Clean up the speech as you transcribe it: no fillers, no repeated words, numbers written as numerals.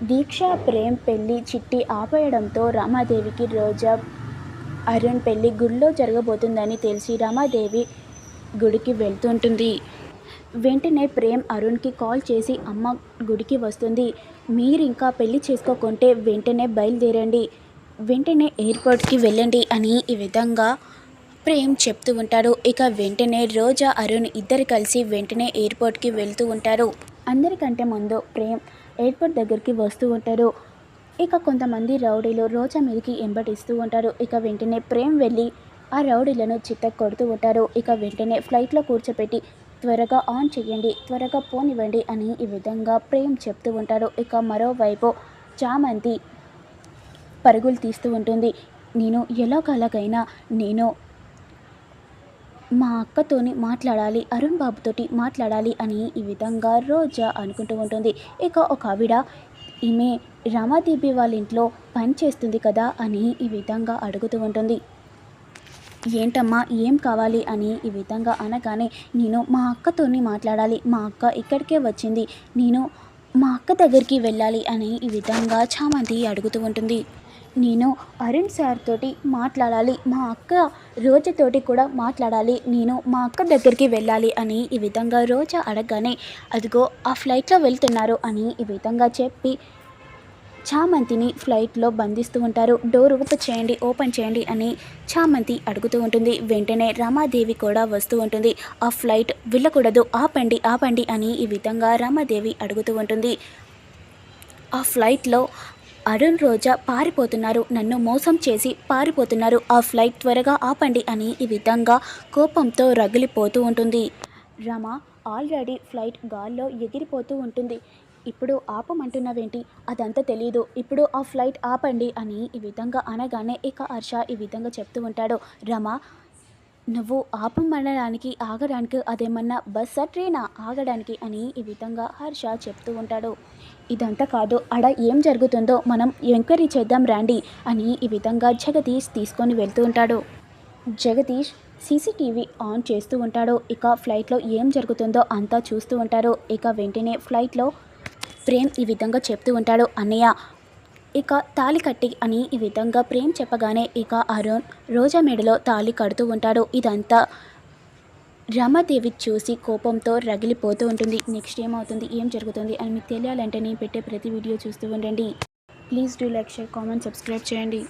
దీక్ష ప్రేమ్ పెళ్లి చిట్టి ఆపేయడంతో రమాదేవికి రోజా అరుణ్ పెళ్లి గుడిలో జరగబోతుందని తెలిసి రమాదేవి గుడికి వెళ్తుంటుంది. వెంటనే ప్రేమ్ అరుణ్కి కాల్ చేసి అమ్మ గుడికి వస్తుంది, మీరింకా పెళ్లి చేసుకోకుంటే వెంటనే బయలుదేరండి, వెంటనే ఎయిర్పోర్ట్కి వెళ్ళండి అని ఈ విధంగా ప్రేమ్ చెప్తూ ఉంటాడు. ఇక వెంటనే రోజా అరుణ్ ఇద్దరు కలిసి వెంటనే ఎయిర్పోర్ట్కి వెళ్తూ ఉంటారు. అందరికంటే ముందు ప్రేమ్ ఎయిర్పోర్ట్ దగ్గరికి వస్తూ ఉంటారు. ఇక కొంతమంది రౌడీలు రోజా మీదకి ఎంబడిస్తూ ఉంటారు. ఇక వెంటనే ప్రేమ్ వెళ్ళి ఆ రౌడీలను చిత్త కొడుతూ ఉంటారు. ఇక వెంటనే ఫ్లైట్లో కూర్చోపెట్టి త్వరగా ఆన్ చేయండి, త్వరగా పోనివ్వండి అని ఈ విధంగా ప్రేమ్ చెప్తూ ఉంటాడు. ఇక మరోవైపు చామంతి పరుగులు తీస్తూ ఉంటుంది. నేను ఎలాగైనా నేను మా అక్కతోని మాట్లాడాలి, అరుణ్ బాబుతోటి మాట్లాడాలి అని ఈ విధంగా రోజా అనుకుంటూ ఉంటుంది. ఇక ఒక ఆవిడ ఈమె రమాదేవి వాళ్ళ ఇంట్లో పని చేస్తుంది కదా అని ఈ విధంగా అడుగుతూ ఉంటుంది. ఏంటమ్మా ఏం కావాలి అని ఈ విధంగా అనగానే, నేను మా అక్కతోని మాట్లాడాలి, మా అక్క ఇక్కడికే వచ్చింది, నేను మా అక్క దగ్గరికి వెళ్ళాలి అని ఈ విధంగా చామంతి అడుగుతూ ఉంటుంది. నేను అరుణ్ సార్ తోటి మాట్లాడాలి, మా అక్క రోజాతోటి కూడా మాట్లాడాలి, నేను మా అక్క దగ్గరికి వెళ్ళాలి అని ఈ విధంగా రోజా అడగగానే, అదిగో ఆ ఫ్లైట్లో వెళ్తున్నారు అని ఈ విధంగా చెప్పి చామంతిని ఫ్లైట్లో బంధిస్తూ ఉంటారు. డోర్ ఓపెన్ చేయండి అని చామంతి అడుగుతూ ఉంటుంది. వెంటనే రమాదేవి కూడా వస్తూ ఉంటుంది. ఆ ఫ్లైట్ వెళ్ళకూడదు, ఆపండి అని ఈ విధంగా రమాదేవి అడుగుతూ ఉంటుంది. ఆ ఫ్లైట్లో అరుణ్ రోజా పారిపోతున్నారు, నన్ను మోసం చేసి పారిపోతున్నారు, ఆ ఫ్లైట్ త్వరగా ఆపండి అని ఈ విధంగా కోపంతో రగిలిపోతూ ఉంటుంది. రమ ఆల్రెడీ ఫ్లైట్ గాల్లో ఎగిరిపోతూ ఉంటుంది. ఇప్పుడు ఆపమంటున్నావేంటి, అదంతా తెలీదు, ఇప్పుడు ఆ ఫ్లైట్ ఆపండి అని ఈ విధంగా అనగానే ఇక హర్ష ఈ విధంగా చెప్తూ ఉంటాడు. రమ నువ్వు ఆపమనడానికి ఆగడానికి అదేమన్నా బస్సా ట్రైనా ఆగడానికి అని ఈ విధంగా హర్ష చెప్తూ ఉంటాడు. ఇదంతా కాదు, అక్కడ ఏం జరుగుతుందో మనం ఎంక్వైరీ చేద్దాం రండి అని ఈ విధంగా జగదీష్ తీసుకొని వెళ్తూ ఉంటాడు. జగదీష్ సీసీటీవీ ఆన్ చేస్తూ ఉంటాడు. ఇక ఫ్లైట్లో ఏం జరుగుతుందో అంతా చూస్తూ ఉంటారు. ఇక వెంటనే ఫ్లైట్లో ప్రేమ్ ఈ విధంగా చెప్తూ ఉంటాడు, అన్నయ్య ఇక తాళి కట్టి అని ఈ విధంగా ప్రేమ్ చెప్పగానే ఇక అరుణ్ రోజా మెడలో తాళి కడుతూ ఉంటాడు. ఇదంతా రమాదేవి చూసి కోపంతో రగిలిపోతూ ఉంటుంది. నెక్స్ట్ ఏమవుతుంది, ఏం జరుగుతుంది అని మీకు తెలియాలంటే నేను పెట్టే ప్రతి వీడియో చూస్తూ ఉండండి. Please do like, share, comment, subscribe చేయండి.